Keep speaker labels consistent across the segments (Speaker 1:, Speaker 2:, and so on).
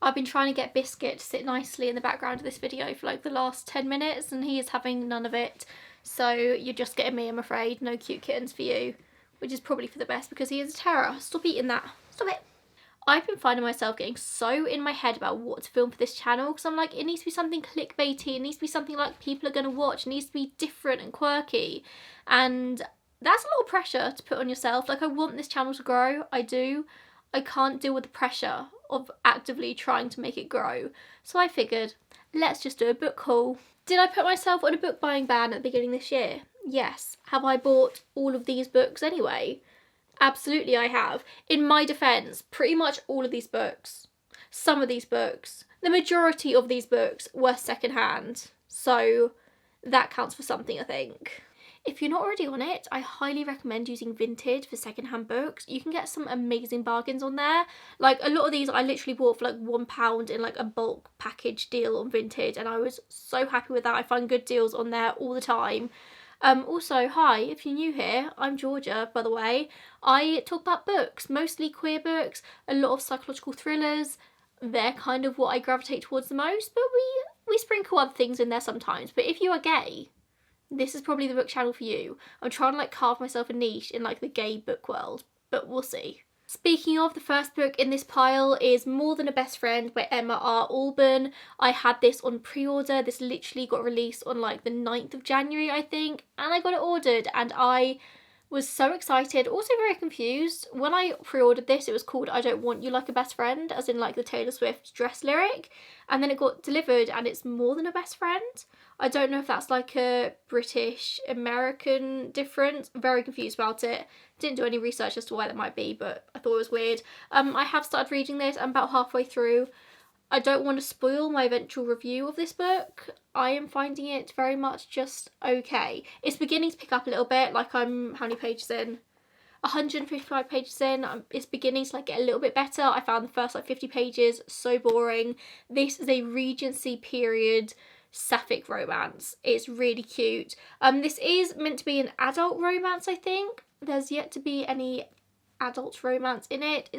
Speaker 1: I've been trying to get Biscuit to sit nicely in the background of this video for like the last 10 minutes and he is having none of it. So you're just getting me, I'm afraid. No cute kittens for you, which is probably for the best because he is a terror. Stop eating that. Stop it. I've been finding myself getting so in my head about what to film for this channel because I'm like, it needs to be something clickbaity, it needs to be something like people are going to watch, it needs to be different and quirky, and that's a lot of pressure to put on yourself. Like, I want this channel to grow, I do. I can't deal with the pressure of actively trying to make it grow, so I figured, let's just do a book haul. Did I put myself on a book buying ban at the beginning of this year? Yes. Have I bought all of these books anyway? Absolutely I have. In my defence, pretty much all of these books, some of these books, the majority of these books were secondhand, so that counts for something, I think. If you're not already on it, I highly recommend using Vinted for secondhand books. You can get some amazing bargains on there. Like, a lot of these I literally bought for like £1 in like a bulk package deal on Vinted, and I was so happy with that. I find good deals on there all the time. Also, hi, if you're new here, I'm Georgia, by the way. I talk about books, mostly queer books, a lot of psychological thrillers. They're kind of what I gravitate towards the most, but we sprinkle other things in there sometimes. But if you are gay, this is probably the book channel for you. I'm trying to like carve myself a niche in like the gay book world, but we'll see. Speaking of, the first book in this pile is More Than a Best Friend by Emma R. Alban. I had this on pre-order. This literally got released on like the 9th of January, I think, and I got it ordered and I was so excited, also very confused. When I pre-ordered this, it was called I Don't Want You Like a Best Friend, as in like the Taylor Swift dress lyric, and then it got delivered and it's More Than a Best Friend. I don't know if that's like a British American difference. Very confused about it. Didn't do any research as to why that might be, but I thought it was weird. I have started reading this. I'm about halfway through. I don't want to spoil my eventual review of this book. I am finding it very much just okay. It's beginning to pick up a little bit. Like, I'm how many pages in? 155 pages in. It's beginning to like get a little bit better. I found the first like 50 pages so boring. This is a Regency period sapphic romance. It's really cute. This is meant to be an adult romance, I think. There's yet to be any adult romance in it.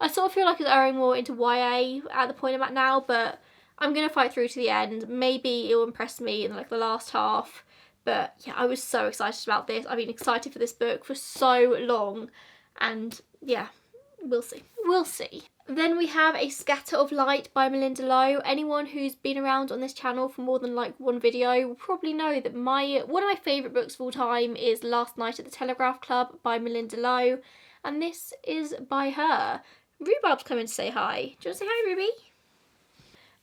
Speaker 1: I sort of feel like it's erring more into YA at the point I'm at now, but I'm gonna fight through to the end. Maybe it'll impress me in like the last half. But yeah, I was so excited about this. I've been excited for this book for so long, and yeah, we'll see. We'll see. Then we have A Scatter of Light by Melinda Lowe. Anyone who's been around on this channel for more than like one video will probably know that one of my favourite books of all time is Last Night at the Telegraph Club by Melinda Lowe, and this is by her. Rhubarb's coming to say hi. Do you want to say hi, Ruby?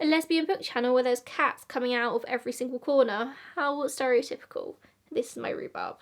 Speaker 1: A lesbian book channel where there's cats coming out of every single corner. How stereotypical. This is my Rhubarb.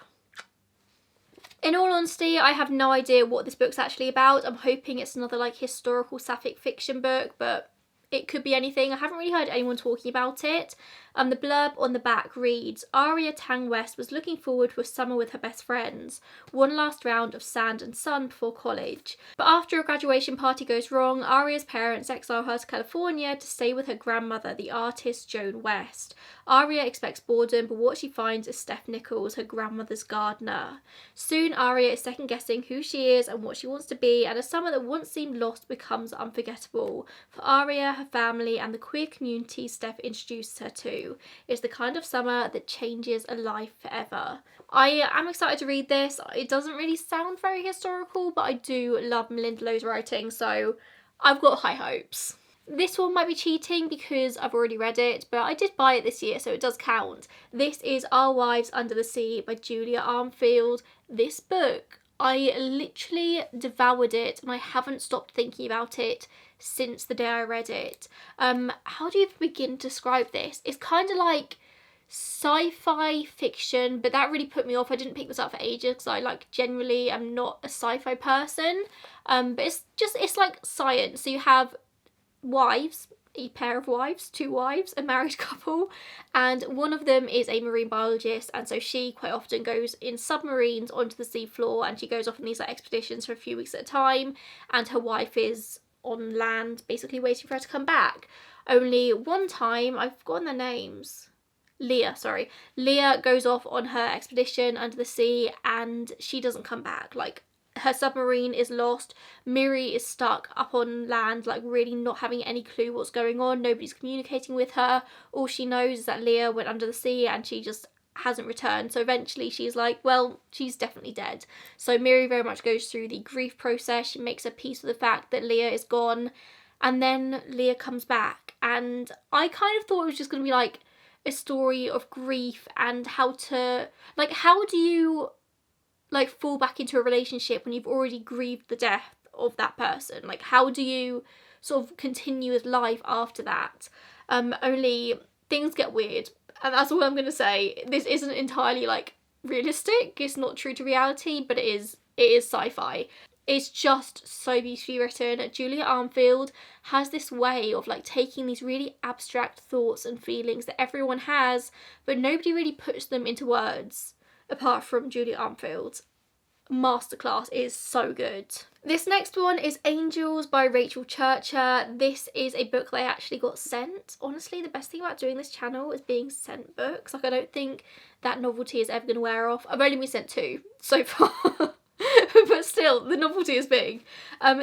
Speaker 1: In all honesty, I have no idea what this book's actually about. I'm hoping it's another like historical sapphic fiction book, but it could be anything. I haven't really heard anyone talking about it. The blurb on the back reads, Aria Tang West was looking forward to a summer with her best friends. One last round of sand and sun before college. But after a graduation party goes wrong, Aria's parents exile her to California to stay with her grandmother, the artist Joan West. Aria expects boredom, but what she finds is Steph Nichols, her grandmother's gardener. Soon Aria is second guessing who she is and what she wants to be, and a summer that once seemed lost becomes unforgettable. For Aria, her family, and the queer community Steph introduces her to. It's the kind of summer that changes a life forever. I am excited to read this. It doesn't really sound very historical, but I do love Melinda Lowe's writing, so I've got high hopes. This one might be cheating because I've already read it, but I did buy it this year, so it does count. This is Our Wives Under the Sea by Julia Armfield. This book, I literally devoured it and I haven't stopped thinking about it since the day I read it. How do you begin to describe this? It's kind of like sci-fi fiction, but that really put me off. I didn't pick this up for ages because I like generally am not a sci-fi person. But it's like science. So you have wives, a pair of wives, two wives, a married couple, and one of them is a marine biologist, and so she quite often goes in submarines onto the seafloor, and she goes off on these like expeditions for a few weeks at a time, and her wife is on land basically waiting for her to come back. Only one time, I've forgotten their names. Leah goes off on her expedition under the sea and she doesn't come back. Like, Her submarine is lost. Miri is stuck up on land, like really not having any clue what's going on. Nobody's communicating with her. All she knows is that Leah went under the sea and she just hasn't returned. So eventually she's like, well, she's definitely dead. So Miri very much goes through the grief process. She makes her peace with the fact that Leah is gone. And then Leah comes back. And I kind of thought it was just going to be like a story of grief and how to, like, how do you like fall back into a relationship when you've already grieved the death of that person? Like, how do you sort of continue with life after that? Only things get weird, and that's all I'm gonna say. This isn't entirely like realistic, it's not true to reality, but it is sci-fi. It's just so beautifully written. Julia Armfield has this way of like taking these really abstract thoughts and feelings that everyone has, but nobody really puts them into words apart from Julia Armfield. Masterclass, is so good. This next one is Angels by Rachel Churcher. This is a book that I actually got sent. Honestly, the best thing about doing this channel is being sent books. Like, I don't think that novelty is ever going to wear off. I've only been sent 2 so far. But still, the novelty is big.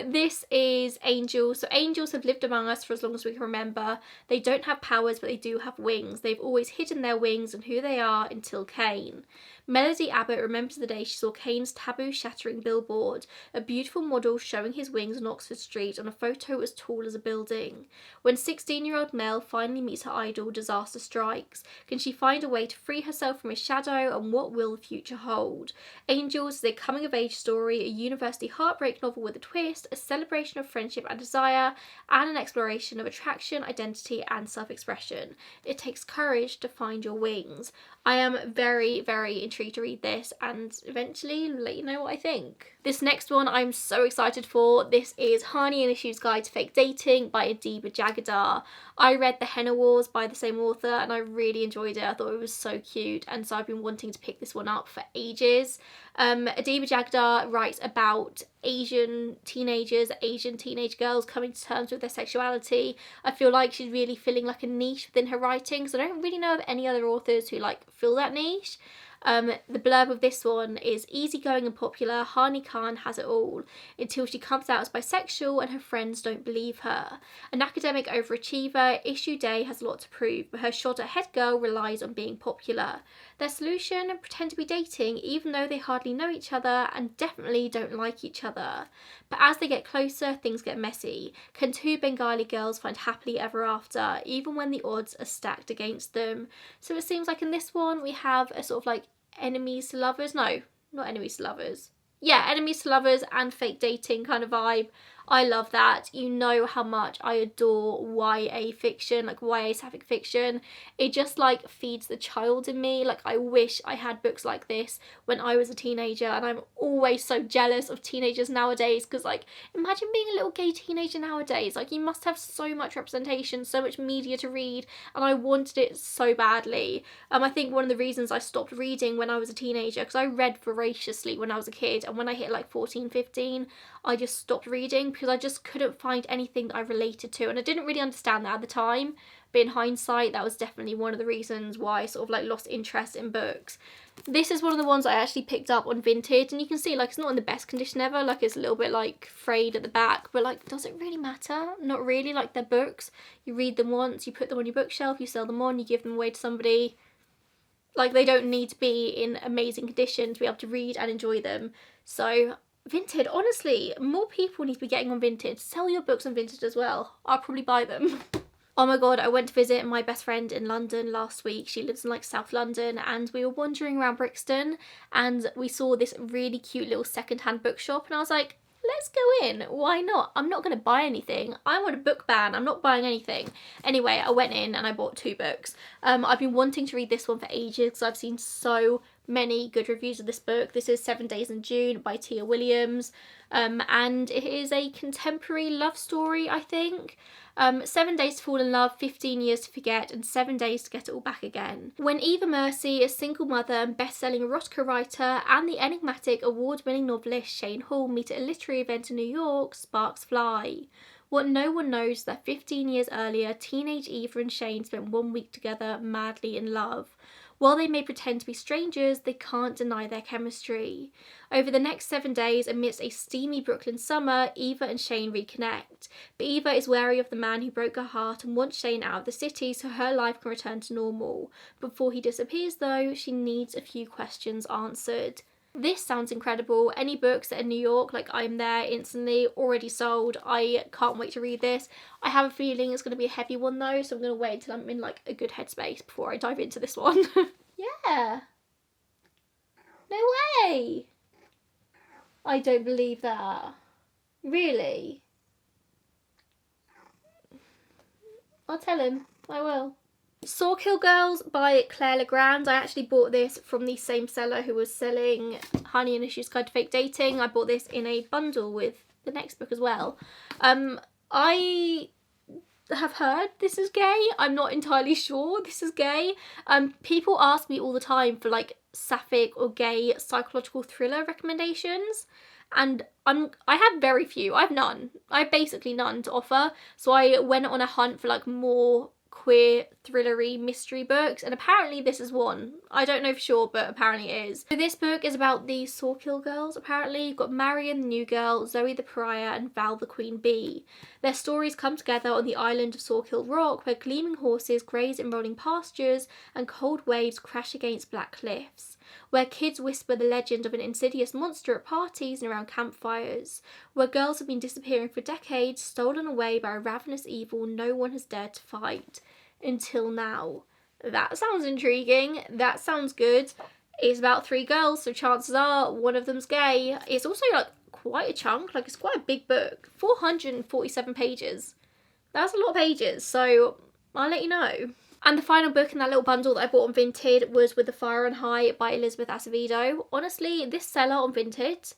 Speaker 1: This is Angels. So angels have lived among us for as long as we can remember. They don't have powers, but they do have wings. They've always hidden their wings and who they are until Cain. Melody Abbott remembers the day she saw Cain's taboo-shattering billboard, a beautiful model showing his wings on Oxford Street on a photo as tall as a building. When 16-year-old Mel finally meets her idol, disaster strikes. Can she find a way to free herself from his shadow, and what will the future hold? Angels is a coming-of-age story, a university heartbreak novel with a twist, a celebration of friendship and desire, and an exploration of attraction, identity, and self-expression. It takes courage to find your wings. I am very, very intrigued to read this and eventually let you know what I think. This next one I'm so excited for. This is Hani and Issue's Guide to Fake Dating by Adiba Jagadar. I read The Henna Wars by the same author and I really enjoyed it. I thought it was so cute, and so I've been wanting to pick this one up for ages. Adiba Jagadar writes about Asian teenage girls coming to terms with their sexuality. I feel like she's really filling like a niche within her writing, so I don't really know of any other authors who like fill that niche. The blurb of this one is easygoing and popular. Hani Khan has it all until she comes out as bisexual and her friends don't believe her. An academic overachiever, Issue Day has a lot to prove, but her shot at head girl relies on being popular. Their solution? Pretend to be dating even though they hardly know each other and definitely don't like each other. But as they get closer, things get messy. Can 2 Bengali girls find happily ever after, even when the odds are stacked against them? So it seems like in this one we have a sort of like enemies to lovers. No, not enemies to lovers. Yeah, enemies to lovers and fake dating kind of vibe. I love that. You know how much I adore YA fiction, like YA sapphic fiction. It just like feeds the child in me. Like, I wish I had books like this when I was a teenager, and I'm always so jealous of teenagers nowadays because, like, imagine being a little gay teenager nowadays. Like, you must have so much representation, so much media to read, and I wanted it so badly. I think one of the reasons I stopped reading when I was a teenager, because I read voraciously when I was a kid, and when I hit like 14, 15, I just stopped reading because I just couldn't find anything that I related to, and I didn't really understand that at the time, but in hindsight that was definitely one of the reasons why I sort of like lost interest in books. This is one of the ones I actually picked up on Vinted, and you can see like it's not in the best condition ever, like it's a little bit like frayed at the back, but like, does it really matter? Not really. Like, they're books, you read them once, you put them on your bookshelf, you sell them on, you give them away to somebody. Like, they don't need to be in amazing condition to be able to read and enjoy them. So Vinted, honestly, more people need to be getting on Vinted. Sell your books on Vinted as well. I'll probably buy them. Oh my god, I went to visit my best friend in London last week. She lives in like South London, and we were wandering around Brixton and we saw this really cute little second-hand bookshop, and I was like, let's go in, why not? I'm not going to buy anything. I'm on a book ban, I'm not buying anything. Anyway, I went in and I bought 2 books. I've been wanting to read this one for ages because I've seen so many good reviews of this book. This is 7 Days in June by Tia Williams, and it is a contemporary love story, I think. 7 Days to Fall in Love, 15 Years to Forget, and 7 Days to Get It All Back Again. When Eva Mercy, a single mother and best-selling erotica writer, and the enigmatic award-winning novelist Shane Hall meet at a literary event in New York, sparks fly. What no one knows is that 15 years earlier, teenage Eva and Shane spent 1 week together, madly in love. While they may pretend to be strangers, they can't deny their chemistry. Over the next 7 days, amidst a steamy Brooklyn summer, Eva and Shane reconnect. But Eva is wary of the man who broke her heart and wants Shane out of the city so her life can return to normal. Before he disappears though, she needs a few questions answered. This sounds incredible. Any books that are New York, like I'm there instantly, already sold. I can't wait to read this. I have a feeling it's going to be a heavy one though, so I'm going to wait until I'm in like a good headspace before I dive into this one. Yeah. No way. I don't believe that. Really? I'll tell him. I will. Sill Girls by Claire Legrand. I actually bought this from the same seller who was selling Honey and Issues Guide to Fake Dating. I bought this in a bundle with the next book as well. I have heard this is gay. I'm not entirely sure this is gay. People ask me all the time for like sapphic or gay psychological thriller recommendations, and I have very few. I have none. I have basically none to offer. So I went on a hunt for like more queer thrillery mystery books, and apparently this is one. I don't know for sure, but apparently it is. So this book is about the Sill Girls. Apparently you've got Marion the new girl, Zoe the pariah, and Val the queen bee. Their stories come together on the island of Sill Rock, where gleaming horses graze in rolling pastures and cold waves crash against black cliffs, where kids whisper the legend of an insidious monster at parties and around campfires, where girls have been disappearing for decades, stolen away by a ravenous evil no one has dared to fight. Until now. That sounds intriguing. That sounds good. It's about 3 girls, so chances are one of them's gay. It's also like quite a chunk, like it's quite a big book. 447 pages. That's a lot of pages, so I'll let you know. And the final book in that little bundle that I bought on Vinted was With the Fire on High by Elizabeth Acevedo. Honestly, this seller on Vinted,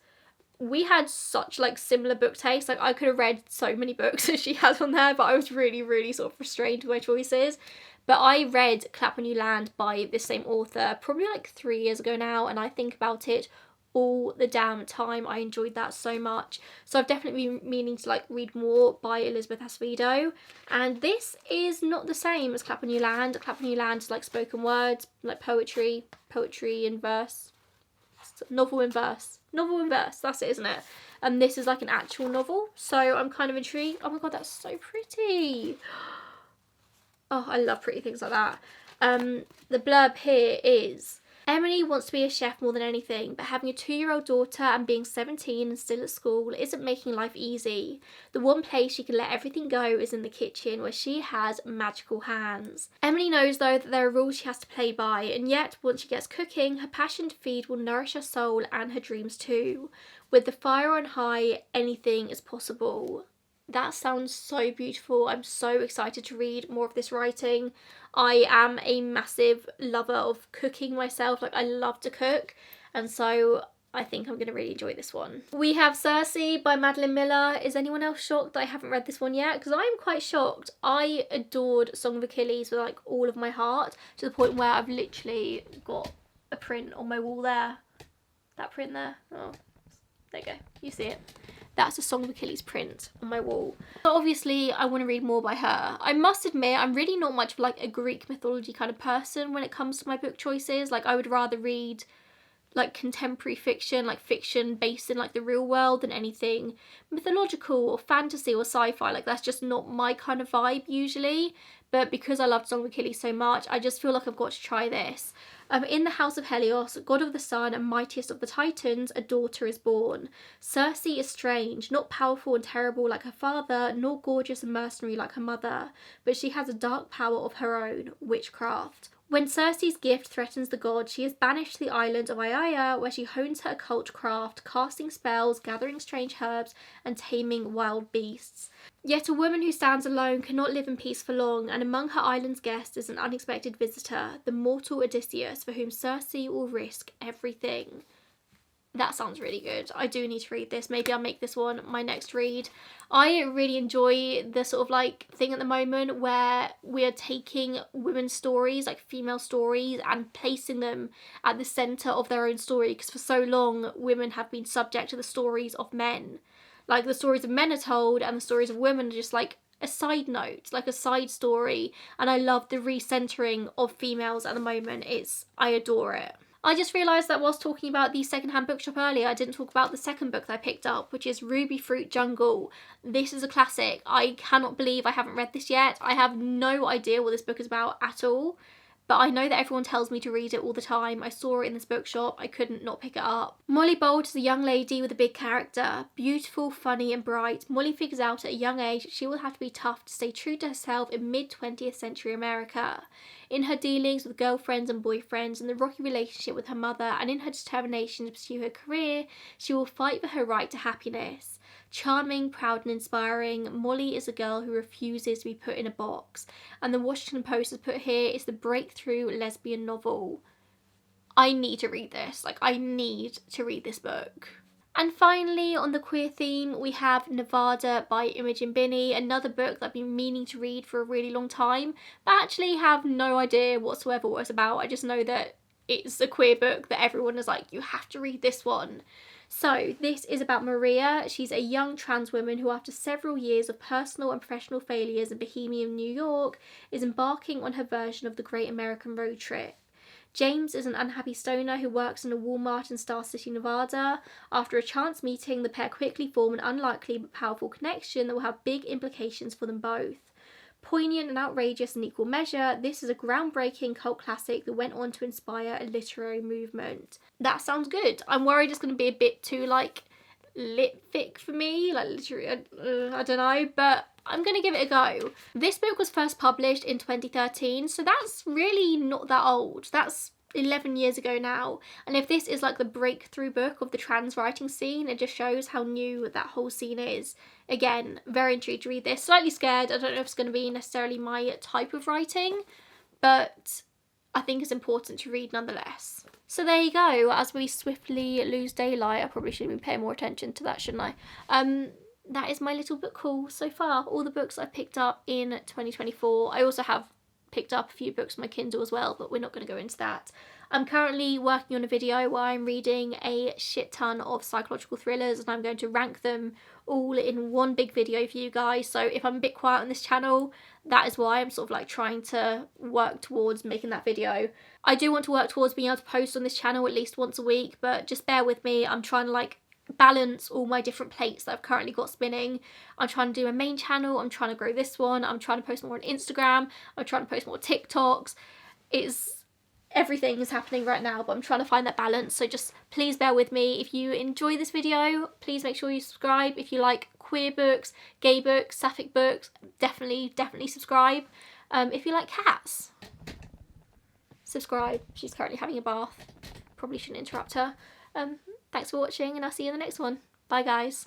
Speaker 1: we had such like similar book tastes. Like I could have read so many books that she had on there, but I was really sort of restrained with my choices. But I read Clap When You Land by this same author probably like 3 years ago now, and I think about it all the damn time. I enjoyed that so much. So I've definitely been meaning to like read more by Elizabeth Acevedo. And this is not the same as Clap When You Land. Clap When You Land is like spoken words, like poetry in verse. Novel in verse, that's it, isn't it? And this is like an actual novel, so I'm kind of intrigued. Oh my god, that's so pretty. Oh, I love pretty things like that. The blurb here is: Emily wants to be a chef more than anything, but having a 2-year-old daughter and being 17 and still at school isn't making life easy. The one place she can let everything go is in the kitchen, where she has magical hands. Emily knows though that there are rules she has to play by, and yet once she gets cooking, her passion to feed will nourish her soul and her dreams too. With the fire on high, anything is possible. That sounds so beautiful. I'm so excited to read more of this writing. I am a massive lover of cooking myself. Like I love to cook, and so I think I'm going to really enjoy this one. We have Cersei by Madeline Miller. Is anyone else shocked that I haven't read this one yet? Because I'm quite shocked. I adored Song of Achilles with like all of my heart, to the point where I've literally got a print on my wall there. That print there. Oh, there you go. You see it. That's a Song of Achilles print on my wall. So obviously I want to read more by her. I must admit, I'm really not much of like a Greek mythology kind of person when it comes to my book choices. Like I would rather read like contemporary fiction, like fiction based in like the real world, than anything mythological or fantasy or sci-fi. Like that's just not my kind of vibe usually. But because I loved Song of Achilles so much, I just feel like I've got to try this. In the house of Helios, god of the sun and mightiest of the Titans, a daughter is born. Cersei is strange, not powerful and terrible like her father, nor gorgeous and mercenary like her mother, but she has a dark power of her own, witchcraft. When Cersei's gift threatens the god, she is banished to the island of Aiaia, where she hones her occult craft, casting spells, gathering strange herbs, and taming wild beasts. Yet a woman who stands alone cannot live in peace for long, and among her island's guests is an unexpected visitor, the mortal Odysseus, for whom Cersei will risk everything. That sounds really good. I do need to read this. Maybe I'll make this one my next read. I really enjoy the sort of like thing at the moment where we're taking women's stories, like female stories, and placing them at the centre of their own story, because for so long women have been subject to the stories of men. Like the stories of men are told and the stories of women are just like a side note, like a side story, and I love the recentering of females at the moment. I adore it. I just realised that whilst talking about the secondhand bookshop earlier, I didn't talk about the second book that I picked up, which is Ruby Fruit Jungle. This is a classic. I cannot believe I haven't read this yet. I have no idea what this book is about at all, but I know that everyone tells me to read it all the time. I saw it in this bookshop. I couldn't not pick it up. Molly Bolt is a young lady with a big character. Beautiful, funny and bright, Molly figures out at a young age she will have to be tough to stay true to herself in mid-20th century America. In her dealings with girlfriends and boyfriends, in the rocky relationship with her mother, and in her determination to pursue her career, she will fight for her right to happiness. Charming, proud and inspiring, Molly is a girl who refuses to be put in a box, and the Washington Post has put here is the breakthrough lesbian novel. I need to read this. Like, I need to read this book. And finally, on the queer theme, we have Nevada by Imogen Binnie, another book that I've been meaning to read for a really long time, but actually have no idea whatsoever what it's about. I just know that it's a queer book that everyone is like, you have to read this one. So this is about Maria. She's a young trans woman who, after several years of personal and professional failures in Bohemian New York, is embarking on her version of the Great American Road Trip. James is an unhappy stoner who works in a Walmart in Star City, Nevada. After a chance meeting, the pair quickly form an unlikely but powerful connection that will have big implications for them both. Poignant and outrageous in equal measure, this is a groundbreaking cult classic that went on to inspire a literary movement. That sounds good. I'm worried it's going to be a bit too, like, lit-fic for me, like literary, I don't know, but I'm going to give it a go. This book was first published in 2013, so that's really not that old. That's 11 years ago now. And if this is like the breakthrough book of the trans writing scene, it just shows how new that whole scene is. Again, very intrigued to read this. Slightly scared. I don't know if it's going to be necessarily my type of writing, but I think it's important to read nonetheless. So there you go. As we swiftly lose daylight, I probably should have been paying more attention to that, shouldn't I? That is my little book haul so far. All the books I've picked up in 2024. I also have picked up a few books on my Kindle as well, but we're not going to go into that. I'm currently working on a video where I'm reading a shit ton of psychological thrillers, and I'm going to rank them all in one big video for you guys. So if I'm a bit quiet on this channel, that is why I'm sort of like trying to work towards making that video. I do want to work towards being able to post on this channel at least once a week, but just bear with me. I'm trying to like balance all my different plates that I've currently got spinning. I'm trying to do a main channel, I'm trying to grow this one, I'm trying to post more on Instagram, I'm trying to post more TikToks. Everything is happening right now, but I'm trying to find that balance, so just please bear with me. If you enjoy this video, please make sure you subscribe. If you like queer books, gay books, sapphic books, definitely subscribe. If you like cats, subscribe. She's currently having a bath. Probably shouldn't interrupt her. Thanks for watching, and I'll see you in the next one. Bye guys.